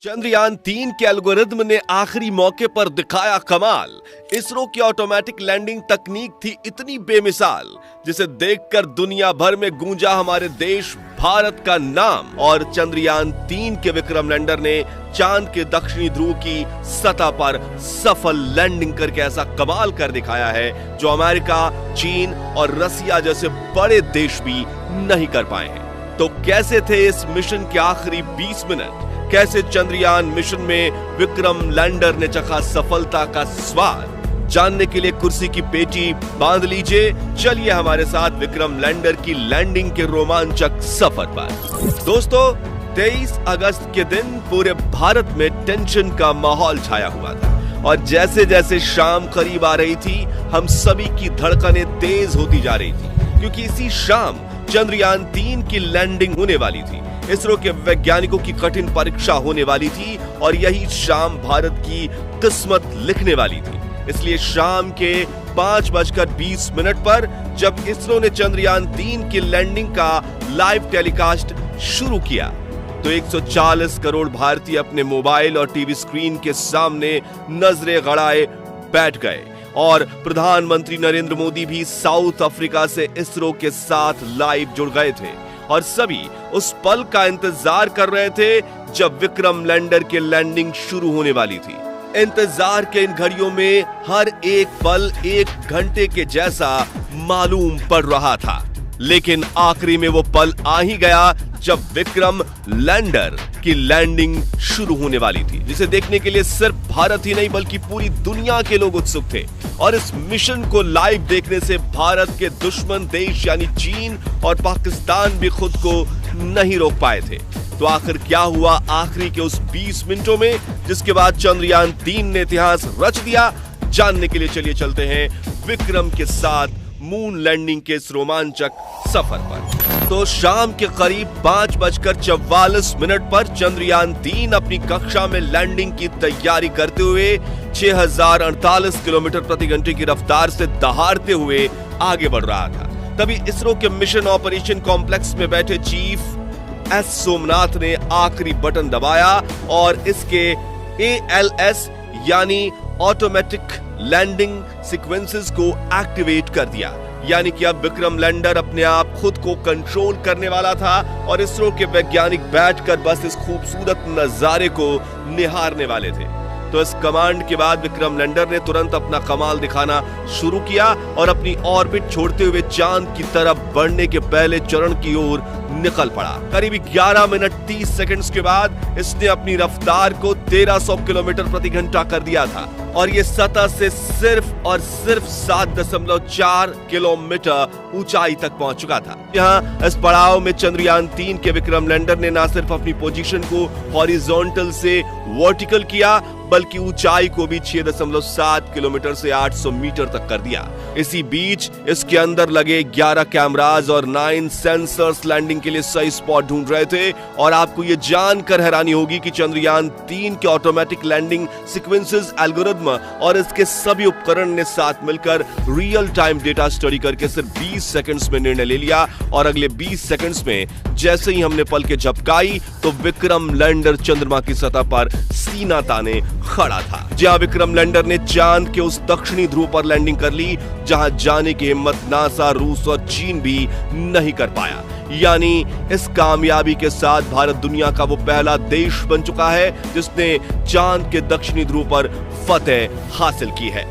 चंद्रयान-3 के एल्गोरिदम ने आखिरी मौके पर दिखाया कमाल। इसरो की ऑटोमेटिक लैंडिंग तकनीक थी इतनी बेमिसाल, जिसे देखकर दुनिया भर में गूंजा हमारे देश भारत का नाम। और चंद्रयान-3 के विक्रम लैंडर ने चांद के दक्षिणी ध्रुव की सतह पर सफल लैंडिंग करके ऐसा कमाल कर दिखाया है जो अमेरिका, चीन और रसिया जैसे बड़े देश भी नहीं कर पाए हैं। तो कैसे थे इस मिशन के आखिरी 20 मिनट? कैसे चंद्रयान मिशन में विक्रम लैंडर ने चखा सफलता का स्वाद? जानने के लिए कुर्सी की पेटी बांध लीजिए। चलिए हमारे साथ विक्रम लैंडर की लैंडिंग के रोमांचक सफर पर। दोस्तों, 23 अगस्त के दिन पूरे भारत में टेंशन का माहौल छाया हुआ था और जैसे जैसे शाम करीब आ रही थी, हम सभी की धड़कनें तेज होती जा रही थी, क्योंकि इसी शाम चंद्रयान-3 की लैंडिंग होने वाली थी। इसरो के वैज्ञानिकों की कठिन परीक्षा होने वाली थी और यही शाम भारत की किस्मत लिखने वाली थी। इसलिए शाम के 5:20 पर जब इसरो ने चंद्रयान-3 की लैंडिंग का लाइव टेलीकास्ट शुरू किया, तो 140 करोड़ भारतीय अपने मोबाइल और टीवी स्क्रीन के सामने नजरें गड़ाए बैठ गए। और प्रधानमंत्री नरेंद्र मोदी भी साउथ अफ्रीका से इसरो के साथ लाइव जुड़ गए थे और सभी उस पल का इंतजार कर रहे थे जब विक्रम लैंडर की लैंडिंग शुरू होने वाली थी। इंतजार के इन घड़ियों में हर एक पल 1 घंटे के जैसा मालूम पड़ रहा था, लेकिन आखिरी में वो पल आ ही गया जब विक्रम लैंडर की लैंडिंग शुरू होने वाली थी, जिसे देखने के लिए सिर्फ भारत ही नहीं बल्कि पूरी दुनिया के लोग उत्सुक थे। और इस मिशन को लाइव देखने से भारत के दुश्मन देश यानी चीन और पाकिस्तान भी खुद को नहीं रोक पाए थे। तो आखिर क्या हुआ आखिरी के उस 20 मिनटों में, जिसके बाद चंद्रयान-3 ने इतिहास रच दिया? जानने के लिए चलिए चलते हैं विक्रम के साथ मून लैंडिंग के इस रोमांचक सफर पर। तो शाम के करीब 5:44 पर चंद्रयान-3 अपनी कक्षा में लैंडिंग की तैयारी करते हुए 6048 किलोमीटर प्रति घंटे की रफ्तार से दहाड़ते हुए आगे बढ़ रहा था। तभी इसरो के मिशन ऑपरेशन कॉम्प्लेक्स में बैठे चीफ एस सोमनाथ ने आखिरी बटन दबाया और इसके ALS यानी ऑटोमेटिक लैंडिंग सीक्वेंसेस को एक्टिवेट कर दिया। यानी कि अब विक्रम लैंडर अपने आप खुद को कंट्रोल करने वाला था और इसरो के वैज्ञानिक बैठकर बस इस खूबसूरत नजारे को निहारने वाले थे। तो इस कमांड के बाद विक्रम लैंडर ने तुरंत अपना कमाल दिखाना शुरू किया और अपनी ऑर्बिट छोड़ते हुए चांद की तरफ बढ़ने के पहले चरण की ओर निकल पड़ा। करीब 11 मिनट 30 सेकंड्स के बाद इसने अपनी रफ्तार को 1300 किलोमीटर प्रति घंटा कर दिया था और ये सतह से सिर्फ और सिर्फ 7.4 किलोमीटर ऊंचाई तक पहुंच चुका था। यहाँ इस पड़ाव में चंद्रयान-3 के विक्रम लैंडर ने न सिर्फ अपनी पोजीशन को हॉरिजॉन्टल से वर्टिकल किया, बल्कि ऊंचाई को भी 6.7 किलोमीटर से 800 मीटर तक कर दिया। इसी बीच इसके अंदर लगे 11 कैमरास और 9 सेंसर्स लैंडिंग के लिए सही स्पॉट ढूंढ रहे थे। और आपको यह जानकर हैरानी होगी कि चंद्रयान-3 के ऑटोमेटिक लैंडिंग सीक्वेंसेस एल्गोरिदम और इसके सभी उपकरण ने साथ मिलकर रियल टाइम डेटा स्टडी करके सिर्फ 20 सेकंड्स में निर्णय ले लिया। और अगले 20 सेकंड्स में जैसे ही हमने पल के झपकाई तो विक्रम लैंडर चंद्रमा की सतह पर सीना ताने खड़ा था। जहां विक्रम लैंडर ने चांद के उस दक्षिणी ध्रुव पर लैंडिंग कर ली जहां जाने की हिम्मत नासा, रूस और चीन भी नहीं कर पाया। यानी इस कामयाबी के साथ भारत दुनिया का वो पहला देश बन चुका है जिसने चांद के दक्षिणी ध्रुव पर फतेह हासिल की है।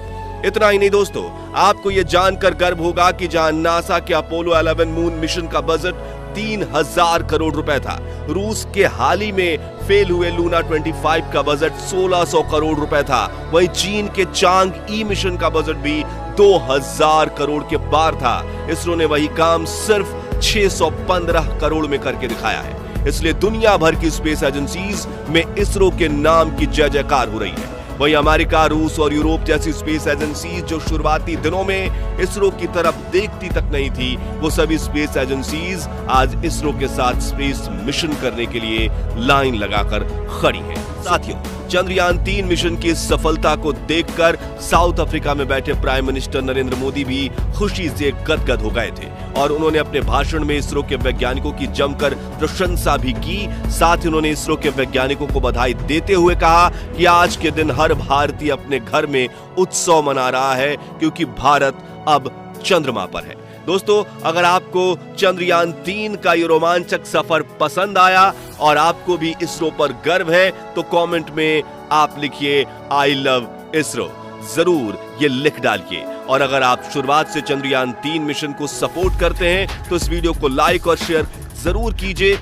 इतना ही नहीं दोस्तों, आपको यह जानकर गर्व होगा कि जहां नासा के अपोलो 11 मून मिशन का बजट 3000 करोड़ रुपए था, रूस के हाल ही में फेल हुए लूना 25 का बजट 1600 करोड़ रुपए था। वहीं चीन के चांग ई मिशन का बजट भी 2000 करोड़ के पार था। इसरो ने वही काम सिर्फ 615 करोड़ में करके दिखाया है। इसलिए दुनिया भर की स्पेस एजेंसीज में इसरो के नाम की जय जयकार हो रही है। वहीं अमेरिका, रूस और यूरोप जैसी स्पेस एजेंसीज जो शुरुआती दिनों में इसरो की तरफ देखती तक नहीं थी, वो सभी स्पेस एजेंसीज आज इसरो के साथ स्पेस मिशन करने के लिए लाइन लगाकर खड़ी हैं। साथियों, चंद्रयान-3 मिशन की सफलता को देखकर साउथ अफ्रीका में बैठे प्राइम मिनिस्टर नरेंद्र मोदी भी खुशी से गदगद हो गए थे और उन्होंने अपने भाषण में इसरो के वैज्ञानिकों की जमकर प्रशंसा भी की। साथ ही उन्होंने इसरो के वैज्ञानिकों को बधाई देते हुए कहा कि आज के दिन हर भारतीय अपने घर में उत्सव मना रहा है क्योंकि भारत अब चंद्रमा पर है। दोस्तों, अगर आपको चंद्रयान 3 का ये रोमांचक सफर पसंद आया और आपको भी इसरो पर गर्व है तो कमेंट में आप लिखिए आई लव इसरो, जरूर ये लिख डालिए। और अगर आप शुरुआत से चंद्रयान 3 मिशन को सपोर्ट करते हैं तो इस वीडियो को लाइक और शेयर जरूर कीजिए।